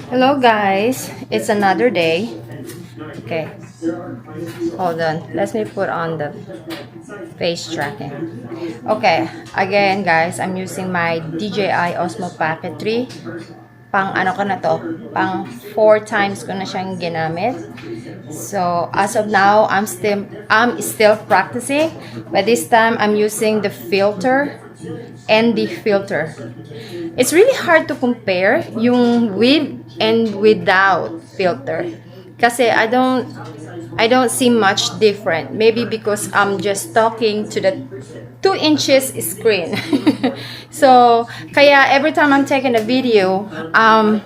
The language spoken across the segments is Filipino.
Hello guys, it's another day. Okay, hold on. Let me put on the face tracking. Okay, again guys, I'm using my DJI Osmo Pocket 3. Pang ano ko na to? Pang 4 times ko na siyang ginamit. So as of now, I'm still practicing, but this time I'm using the filter and the filter. It's really hard to compare yung with and without filter. Kasi I don't see much different. Maybe because I'm just talking to the 2 inches screen. So, kaya every time I'm taking a video,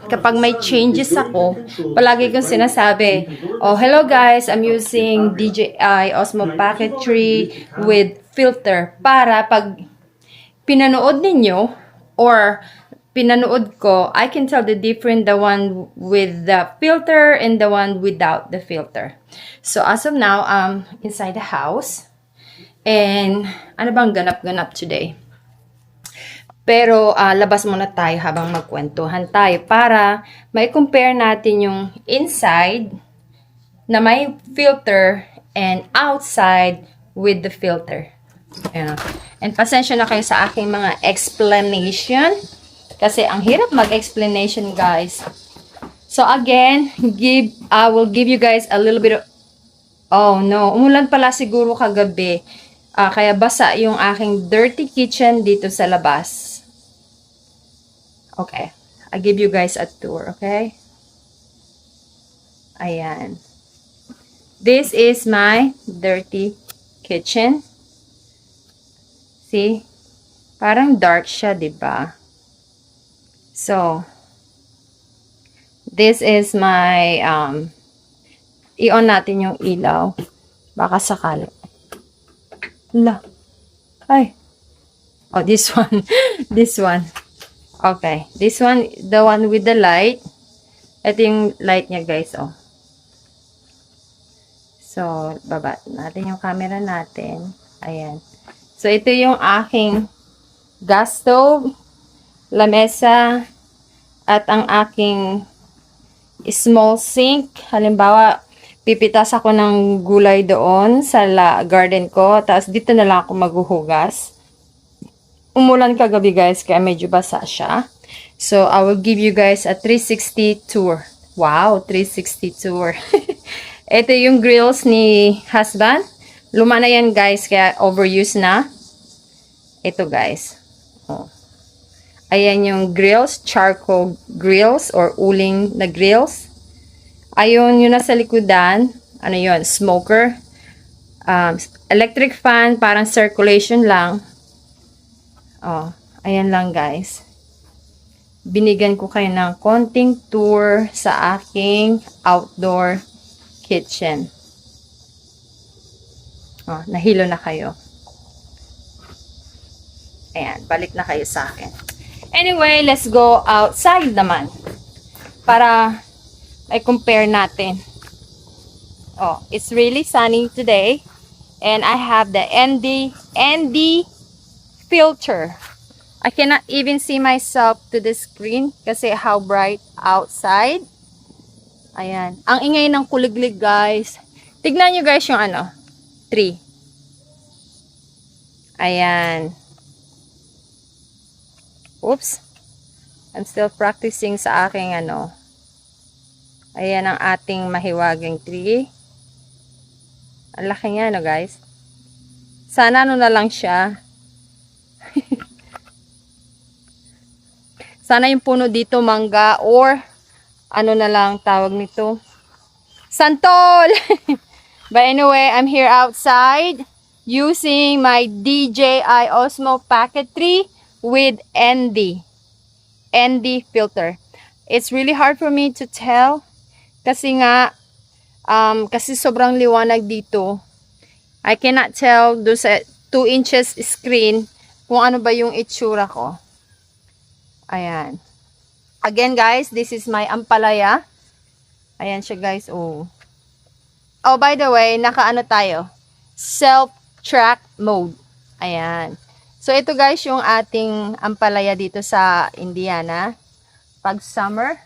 kapag may changes ako, palagi kong sinasabi, oh, hello guys, I'm using DJI Osmo Pocket 3 with filter para pag pinanood ninyo or pinanood ko, I can tell the difference, the one with the filter and the one without the filter. So as of now, I'm inside the house. And ano bang ganap-ganap today? Pero labas muna tayo habang magkwentuhan tayo para may compare natin yung inside na may filter and outside with the filter. Ayan. And pasensya na kayo sa aking mga explanation. Kasi ang hirap mag-explanation, guys. So again, I will give you guys a little bit of... Oh no, umulan pala siguro kagabi. Kaya basa yung aking dirty kitchen dito sa labas. Okay. I'll give you guys a tour, okay? Ayan. This is my dirty kitchen. See? Parang dark siya, 'di ba? So, this is my i-on natin yung ilaw. Baka sakali. La. Ay. Oh, this one. This one. Okay. This one, the one with the light. Ito yung light niya, guys, oh. So, baba natin yung camera natin. Ayan. So, ito yung aking gas stove, lamesa, at ang aking small sink. Halimbawa, pipitas ako ng gulay doon sa garden ko. Tapos, dito na lang ako maghuhugas. Umulan kagabi, guys, kaya medyo basa siya. So, I will give you guys a 360 tour. Wow, 360 tour. Ito yung grills ni husband. Luma na yan, guys, kaya overuse na. Ito, guys. Oh. Ayan yung grills, charcoal grills or uling na grills. Ayun yung nasa likodan. Ano yun? Smoker. Electric fan, parang circulation lang. Oh, ayan lang, guys. Binigyan ko kayo ng konting tour sa aking outdoor kitchen. Oh, nahilo na kayo. Ayan, balik na kayo sa akin. Anyway, let's go outside naman. Para ay compare natin. Oh, it's really sunny today. And I have the ND filter. I cannot even see myself to the screen kasi how bright outside. Ayan. Ang ingay ng kuliglig, guys. Tignan nyo, guys, yung ano. 3. Ayan. Oops. I'm still practicing sa aking ano. Ayan ang ating mahiwagang tree. Ang laki niya, no, guys. Sana ano na lang siya. Sana yung puno dito mangga or ano na lang tawag nito. Santol! But anyway, I'm here outside using my DJI Osmo Pocket 3 with ND filter. It's really hard for me to tell kasi nga kasi sobrang liwanag dito. I cannot tell do sa 2 inches screen kung ano ba yung itsura ko. Ayan. Again, guys, this is my ampalaya. Ayan siya, guys. Oh. Oh, by the way, naka-ano tayo? Self-track mode. Ayan. So, ito, guys, yung ating ampalaya dito sa Indiana. pag summer,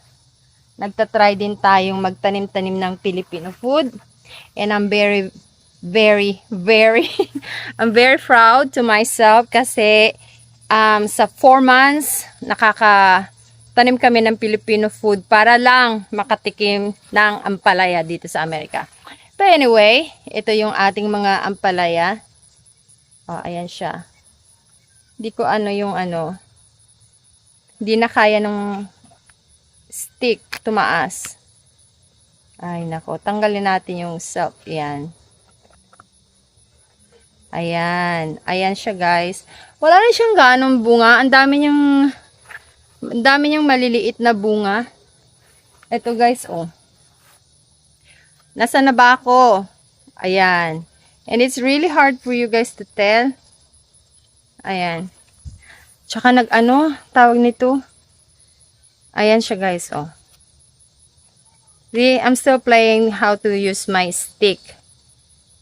nagtatry din tayong magtanim-tanim ng Filipino food. And I'm very, very, very, I'm very proud to myself kasi sa 4 months, nakakatanim kami ng Filipino food para lang makatikim ng ampalaya dito sa Amerika. But anyway, ito yung ating mga ampalaya. Oh, ayan siya. Hindi ko hindi na kaya ng stick tumaas. Ay nako, tanggalin natin yung self. Yan. Ayan. Ayan siya, guys. Wala rin siyang ganong bunga. Ang dami niyang maliliit na bunga. Ito, guys, oh. Nasaan na ba ako? Ayan. And it's really hard for you guys to tell. Ayan. Tsaka tawag nito. Ayan siya, guys, oh. See, I'm still playing how to use my stick.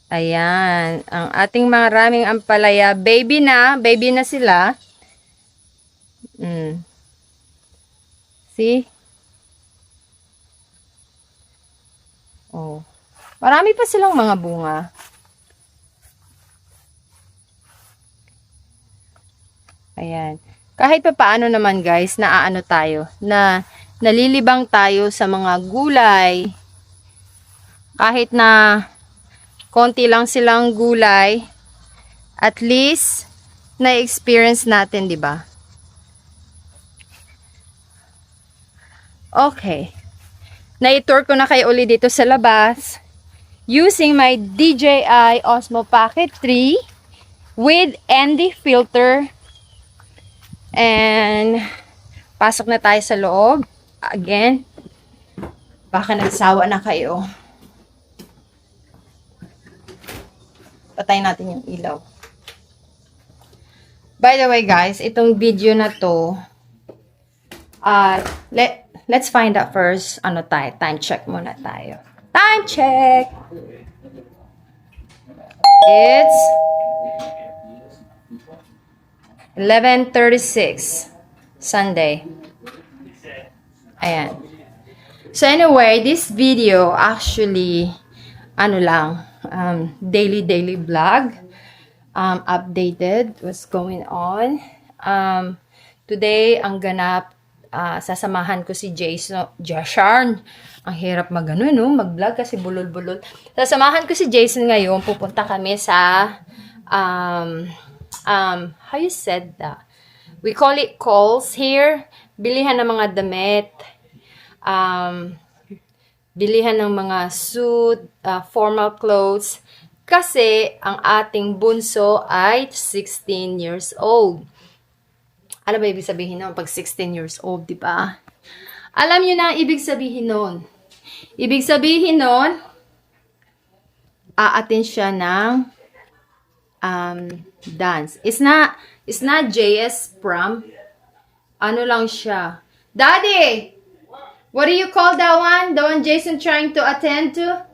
Ayan. Ang ating maraming ampalaya. Baby na sila. See? Oh. Marami pa silang mga bunga. Ayan. Kahit pa paano naman, guys, nalilibang tayo sa mga gulay. Kahit na konti lang silang gulay, at least na-experience natin, di ba? Okay. Na-tour ko na kayo uli dito sa labas using my DJI Osmo Pocket 3 with ND filter. And pasok na tayo sa loob. Again, baka nagsawa na kayo. Patayin natin yung ilaw. By the way, guys, itong video na to, let's find out first, time check muna tayo. Time check! It's 11:36 Sunday. Ayan. So anyway, this video actually daily vlog, updated what's going on. Today ang ganap, sasamahan ko si Jason. Ang hirap mag-vlog kasi bulol-bulol. Sasamahan ko si Jason ngayon. Pupunta kami sa how you said that? We call it Kohl's here. Bilihan ng mga damit. Bilihan ng mga suit, formal clothes. Kasi ang ating bunso ay 16 years old. Ano ba ibig sabihin nun? Pag 16 years old, di ba? Alam niyo na ang ibig sabihin nun. Ibig sabihin nun, aatin siya ng dance. It's not JS prom. Ano lang siya. Daddy! What do you call that one? The one Jason trying to attend to?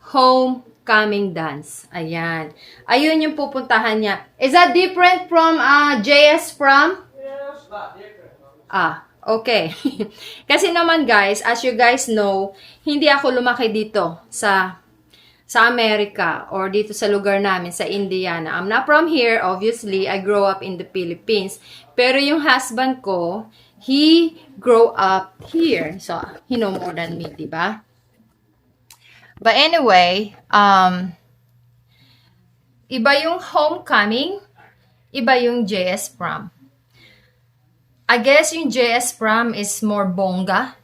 Homecoming dance. Ayan. Ayun yung pupuntahan niya. Is that different from JS prom? Yes, different. Okay. Kasi naman, guys, as you guys know, hindi ako lumaki dito sa Amerika or dito sa lugar namin sa Indiana. I'm not from here, obviously. I grew up in the Philippines. Pero yung husband ko, he grew up here. So, he know more than me, diba? But anyway, iba yung homecoming, iba yung JS prom. I guess yung JS prom is more bongga.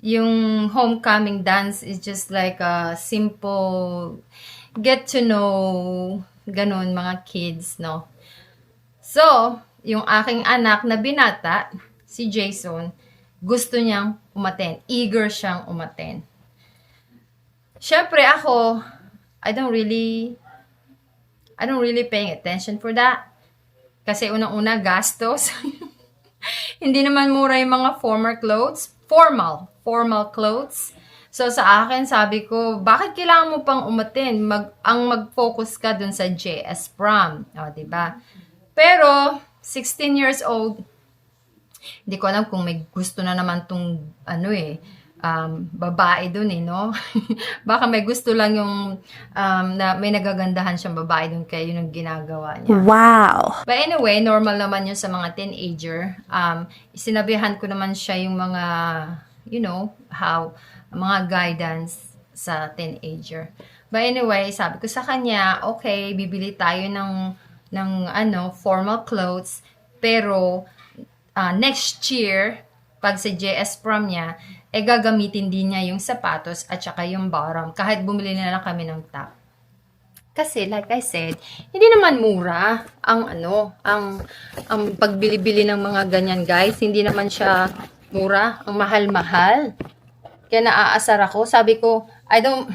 Yung homecoming dance is just like a simple get to know, ganun, mga kids, no? So, yung aking anak na binata, si Jason, gusto niyang umaten. Eager siyang umaten. Siyempre ako, I don't really paying attention for that. Kasi unang-una, gastos. Hindi naman mura yung mga formal clothes. So, sa akin, sabi ko, bakit kailangan mo pang umaten? Mag-focus ka dun sa JS prom. O, diba? Pero, 16 years old. Hindi ko alam kung may gusto na naman tong babae dun no? Baka may gusto lang yung na may nagagandahan siyang babae dun kaya yun ang ginagawa niya. Wow! But anyway, normal naman yun sa mga teenager. Sinabihan ko naman siya yung mga, mga guidance sa teenager. But anyway, sabi ko sa kanya, okay, bibili tayo ng formal clothes, pero next year, pag sa JS prom niya, gagamitin din niya yung sapatos at saka yung bottom, kahit bumili na lang kami ng top. Kasi like I said, hindi naman mura ang pagbili-bili ng mga ganyan, guys. Hindi naman siya mura, ang mahal-mahal. Kaya naaasar ako. Sabi ko, I don't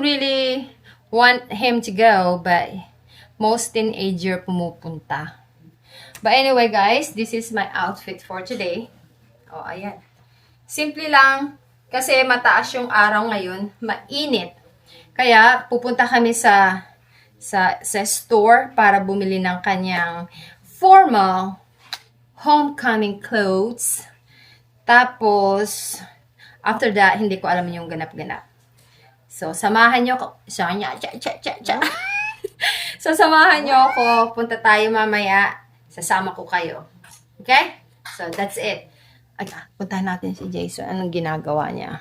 really want him to go, but most teenager pumupunta. But anyway, guys, this is my outfit for today. Oh, ayan. Simple lang, kasi mataas yung araw ngayon, mainit. Kaya pupunta kami sa store para bumili ng kanyang formal homecoming clothes. Tapos, after that, hindi ko alam yung ganap-ganap. So, samahan nyo ako. So, samahan nyo ako. Punta tayo mamaya. Sasama ko kayo. Okay? So, that's it. Ay, puntahan natin si Jason. Anong ginagawa niya?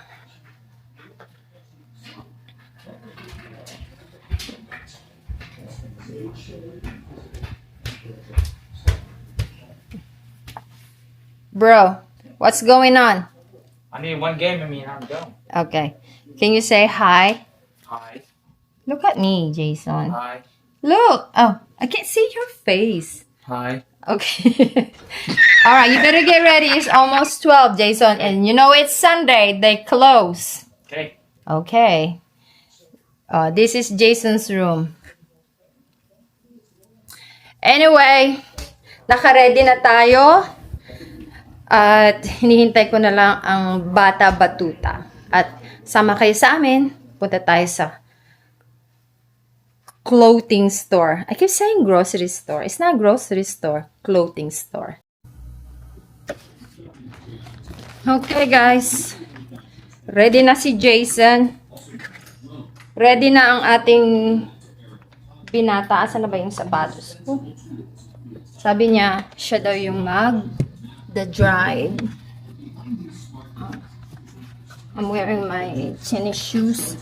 Bro, what's going on? I need one game and me and I'm done. Okay. Can you say hi? Hi. Look at me, Jason. Hi. Look. Oh, I can't see your face. Hi. Okay. All right, you better get ready. It's almost 12, Jason. And you know it's Sunday. They close. Okay. Okay. This is Jason's room. Anyway, naka-ready na tayo. At hinihintay ko na lang ang bata batuta. At sama kayo sa amin. Punta tayo sa clothing store. I keep saying grocery store. It's not grocery store. Clothing store. Okay, guys. Ready na si Jason. Ready na ang ating binata. Asan na ba yung sapatos ko? Sabi niya, siya daw yung the drive. I'm wearing my tennis shoes.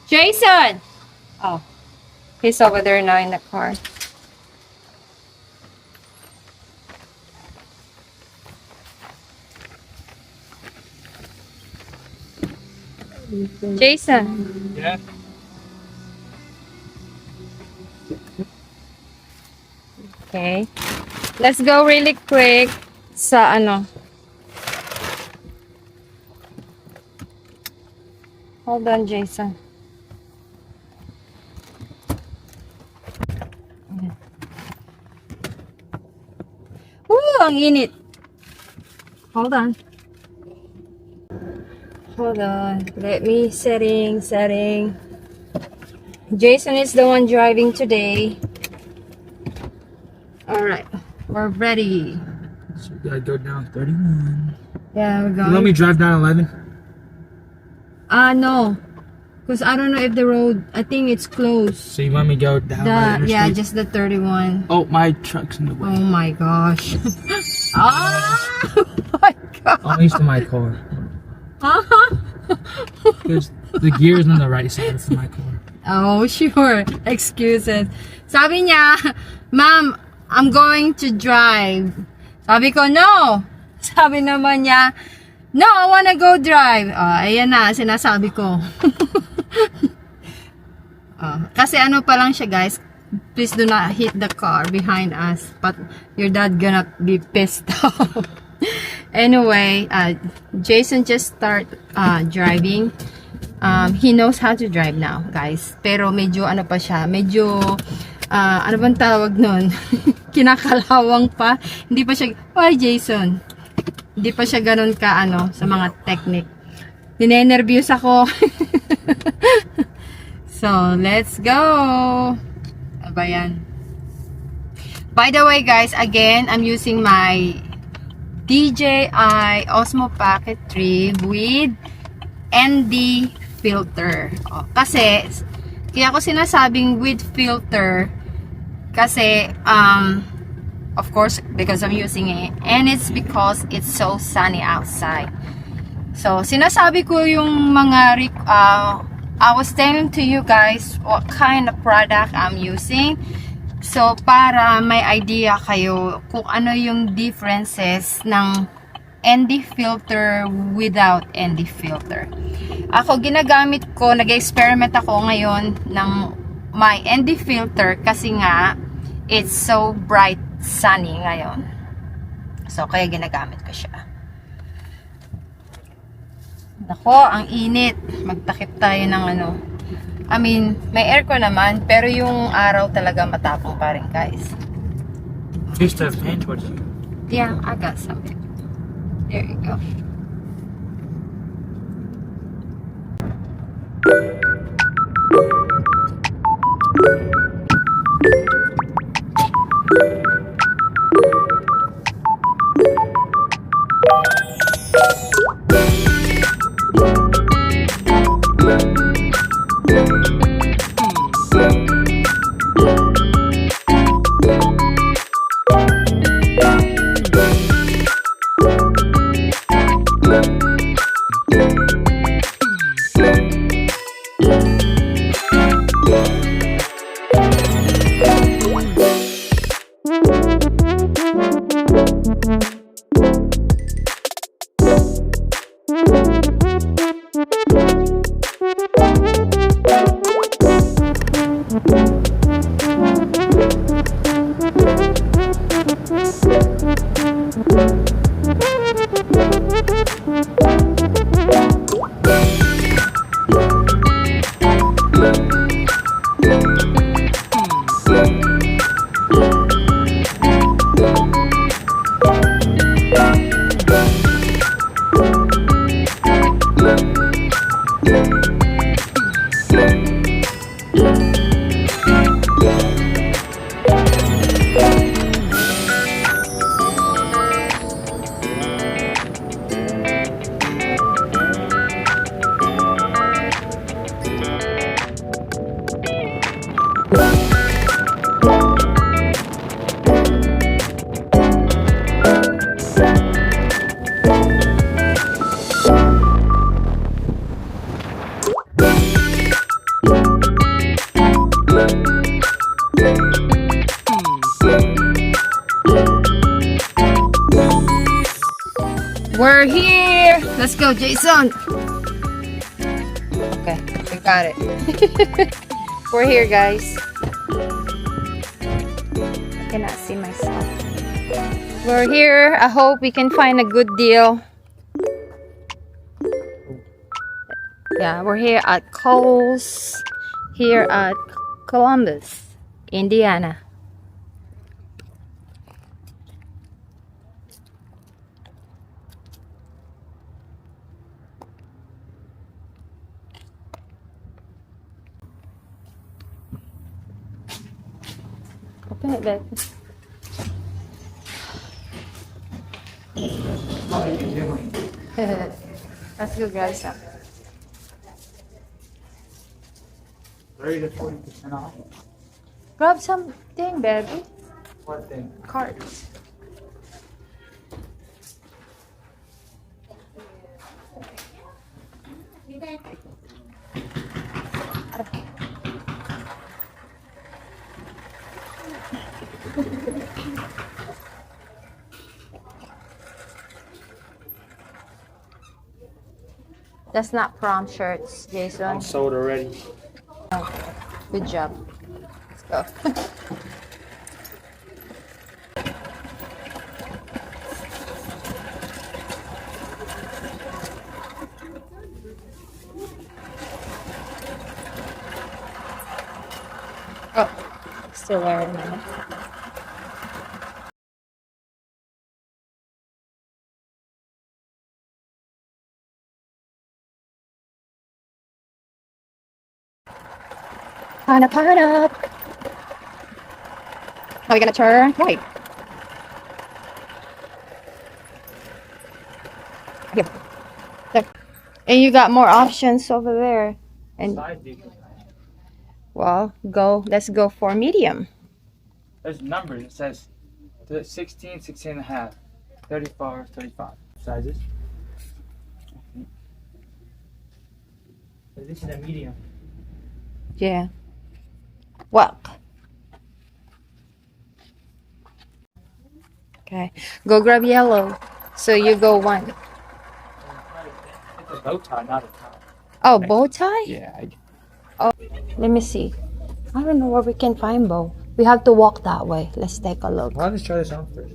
Jason! Oh, he's over there now in the car. Jason. Yeah. Okay. Let's go really quick sa Hold on, Jason. Ooh, ang init. Hold on. Hold on. Let me setting. Jason is the one driving today. Alright. We're ready. So we gotta go down 31. Yeah, we're You going. want me to drive down 11? No. Because I don't know if the road, I think it's closed. So you want me to go down by the Yeah, interstate? just the 31. Oh, my truck's in the way. Oh my gosh. Oh my god. I'm used to my car. Because the gear's on the right side of my car. Oh, sure. Excuses. Sabi niya, Ma'am, I'm going to drive. Sabi ko, no. Sabi naman niya, no, I wanna go drive. Ayan na, sinasabi ko. Kasi pa lang siya, guys. Please do not hit the car behind us. But your dad gonna be pissed off. Anyway, Jason just start driving. He knows how to drive now, guys. Pero medyo pa siya, medyo ano bang tawag nun? Kinakalawang pa. Hindi pa siya, why Jason? Hindi pa siya ganun ka sa mga technique. Ninenervyos ako. So, let's go. ba yan? By the way guys, again, I'm using my DJI Osmo Pocket 3 with ND filter. Kasi, kaya ako sinasabing with filter, kasi, of course, because I'm using it, and it's because it's so sunny outside. So, sinasabi ko yung mga, I was telling to you guys what kind of product I'm using. So, para may idea kayo kung ano yung differences ng ND filter without ND filter. Ako, ginagamit ko, nag-experiment ako ngayon ng my ND filter kasi nga, it's so bright sunny ngayon. So, kaya ginagamit ko siya. Nako, ang init. Magtakip tayo ng ano. I mean, may aircon naman, pero yung araw talaga matapang pa rin, guys. You used to have fan towards you. Yeah, I got some. There you go. We're here! Let's go, Jason! Okay, we got it. We're here, guys. I cannot see myself. We're here. I hope we can find a good deal. Yeah, we're here at Kohl's, here at Columbus, Indiana. Open it, babe. Let's go grab some. 30 to 40% off. Grab something, baby. What thing? Cards. That's not prom shirts, Jason. I'm sold already. Oh, good job. Let's go. Oh, still wearing it. Hanap, hanap. Now we're gonna turn right. Here. There. And you got more options over there. And Size do you think? well, let's go for medium. There's numbers. It says 16, 16 and a half, 34, 35 sizes. This is a medium. Yeah. Well. Okay. Go grab yellow. So you go one. It's a bow tie, not a tie. Oh, bow tie? Yeah. Oh, let me see. I don't know where we can find bow. We have to walk that way. Let's take a look. Why don't you try this on first?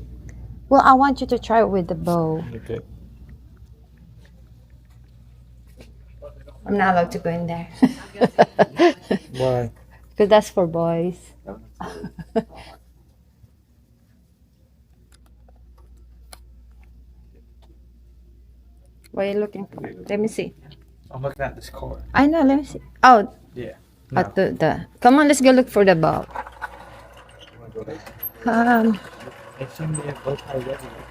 Well, I want you to try it with the bow. Okay. I'm not allowed to go in there. Why? Because that's for boys. What are you looking for? Let me see. I'm looking at this cord. I know, let me see. Oh, Yeah. at the come on, let's go look for the bow. It seems to have bow ties everywhere.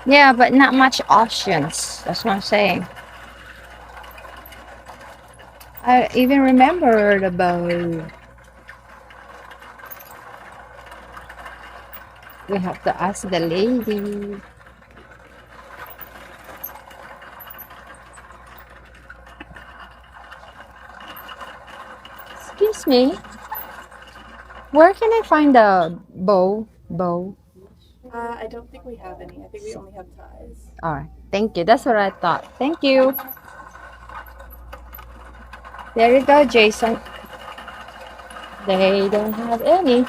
Yeah, but not much options. That's what I'm saying. I even remember the bow. We have to ask the lady. Excuse me. Where can I find the bow? I don't think we have any. I think we only have ties. All right. Thank you. That's what I thought. Thank you. There you go, Jason. They don't have any.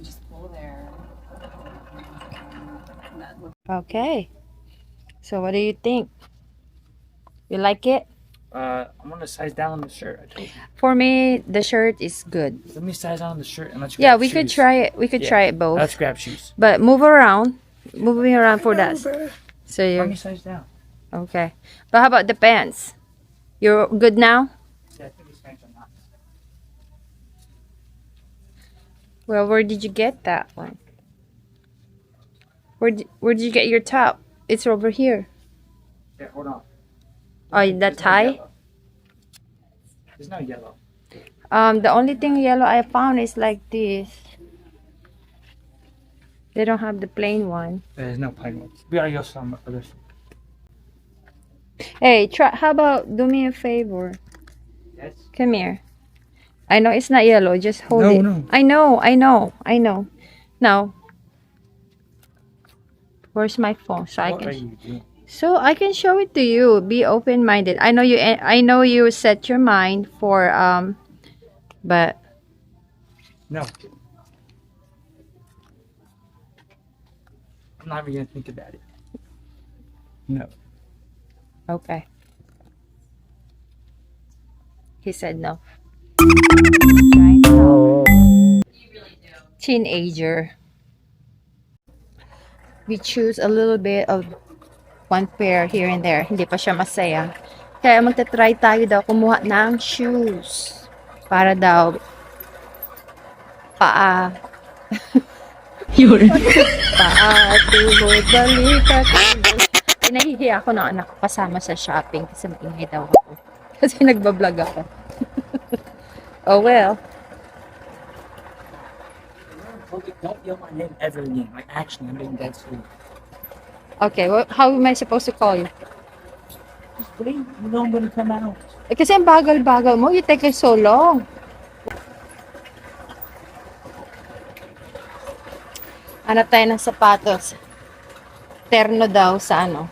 Just pull there. Okay. So what do you think? You like it? I'm gonna size down on the shirt. I told you. For me, the shirt is good. Let me size down on the shirt and let's Yeah, grab we could shoes. try it. We could Yeah. try it both. Let's grab shoes. But move around. Moving around for that. So Let you're me size down. okay. But how about the pants? You're good now? Yeah, I think these pants are nice. Well, where did you get that one? Where did you get your top? It's over here. Yeah, hold on. Oh, that There's no tie? yellow. There's no yellow. The only thing yellow I found is like this. They don't have the plain one. There's no plain ones. We gotta go some other. Hey, try. How about do me a favor? Yes. Come here. I know it's not yellow. Just hold No, it. no. I know. Now, where's my phone? So What are you doing? So I can show it to you. Be open-minded. I know you set your mind for but No. I'm not even gonna think about it. No. okay. He said no. Teenager. We choose a little bit of one pair here and there. Hindi pa siya masaya. Kaya magta-try tayo daw kumuha ng shoes. Para daw paa. Yun. Paa, tuhod, balikat. Nahihiya ako ng anak ko kasama sa shopping kasi maingay daw ako. Kasi nagbablog ako. Oh well. Don't yell my name ever again. Like, actually, I'm being dead serious. Okay, well, how am I supposed to call you? Just wait. You know I'm gonna come out. Eh, kasi ang bagal-bagal mo. You take it so long. Hanap tayo ng sapatos. Terno daw sa ano?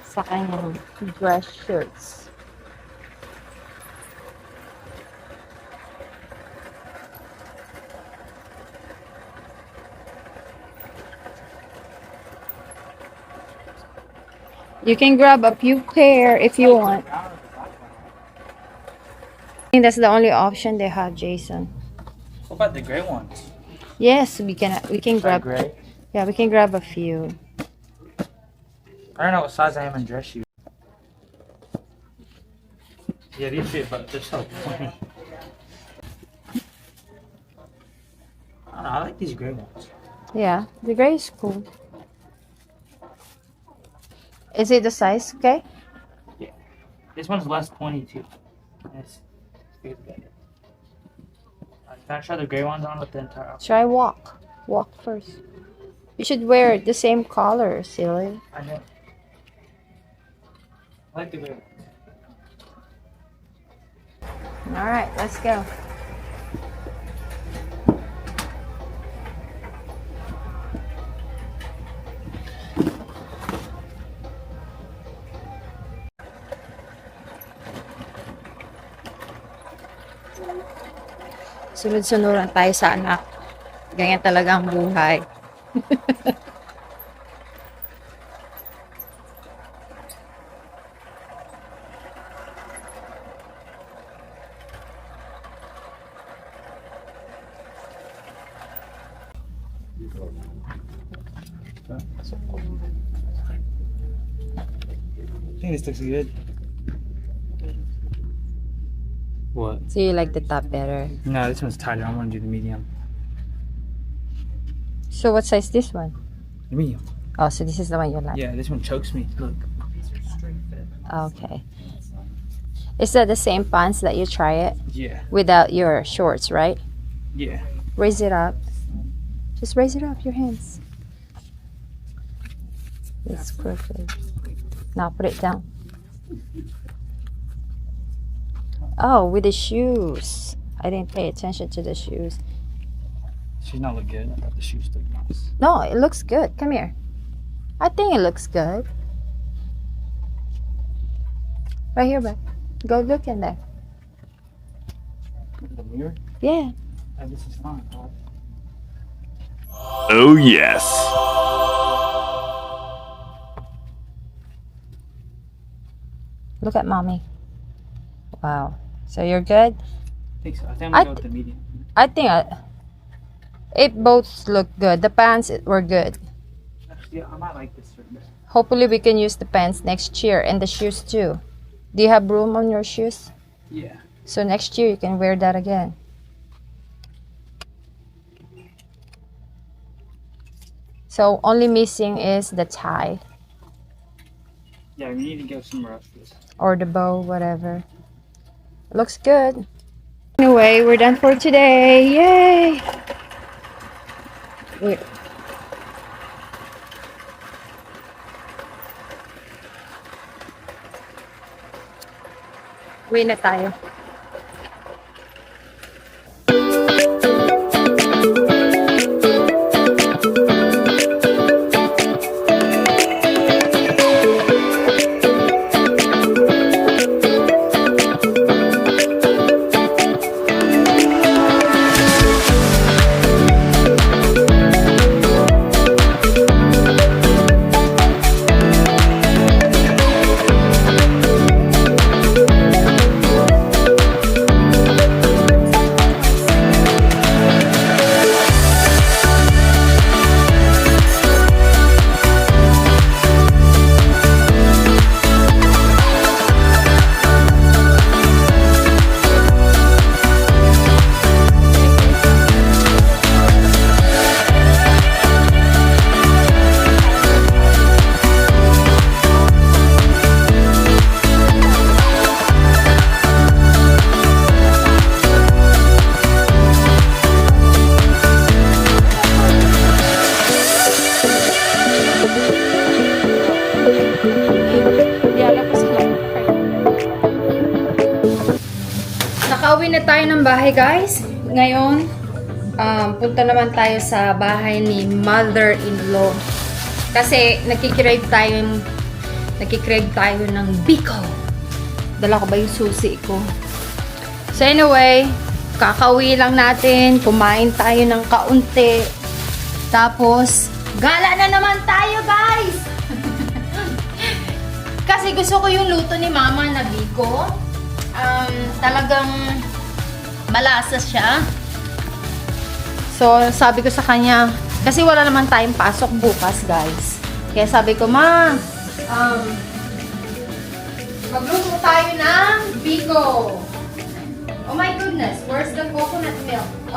Sa kanyang dress shirts. You can grab a few pair if you want. I think that's the only option they have, Jason. What about the gray ones? Yes, we can Try grab. gray. Yeah, we can grab a few. I don't know what size I am in dress shoes. Yeah, these fit, but they're so pointy. I don't know, I like these gray ones. Yeah, the gray is cool. Is it the size okay? Yeah. This one's less pointy too. It's good. Can I try the gray ones on with the entire outfit? Try walk. Walk first. You should wear the same color, silly. I know. I like the gray ones. Alright, let's go. Sunod-sunuran tayo sa anak. Ganyan talaga ang buhay. I think this looks good. What? So you like the top better. No, this one's tighter. I want to do the medium. So what size this one? The medium. Oh, so this is the one you like. Yeah, this one chokes me. Look. Okay. Is that the same pants that you try it Yeah. without your shorts, right? Yeah. Raise it up. Just raise it up, your hands. It's perfect. Now put it down. Oh, with the shoes. I didn't pay attention to the shoes. She's not look good. I thought the shoes look nice. No, it looks good. Come here. I think it looks good. Right here, bud. Go look in there. The mirror? Yeah. Oh, this is fine. Oh, yes. Look at mommy. Wow. So you're good? I think so. I think I'm I gonna go with the medium. I think it both look good. The pants were good. Actually, I might like this shirt better. Hopefully we can use the pants next year and the shoes too. Do you have room on your shoes? Yeah. So next year you can wear that again. So only missing is the tie Yeah, we need to go somewhere else for this. or the bow, whatever. Looks good. Anyway, we're done for today. Yay! Wait. Uwi na tayo. Nakauwi na tayo ng bahay, guys. Ngayon, punta naman tayo sa bahay ni mother-in-law. Kasi nakikrave tayo ng biko. Dala ko ba yung susi ko? So anyway, kakauwi lang natin. Kumain tayo ng kaunti. Tapos, gala na naman tayo, guys! Kasi gusto ko yung luto ni mama na biko. Talagang malasa siya. So, sabi ko sa kanya, kasi wala naman tayong pasok bukas, guys. Kaya sabi ko, ma, magluto tayo ng biko.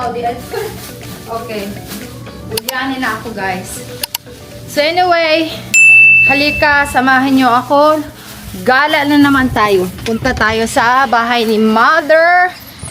Oh, di okay. Ulianin na ako, guys. So anyway, halika, samahan nyo ako. Gala na naman tayo. Punta tayo sa bahay ni mother-in-law.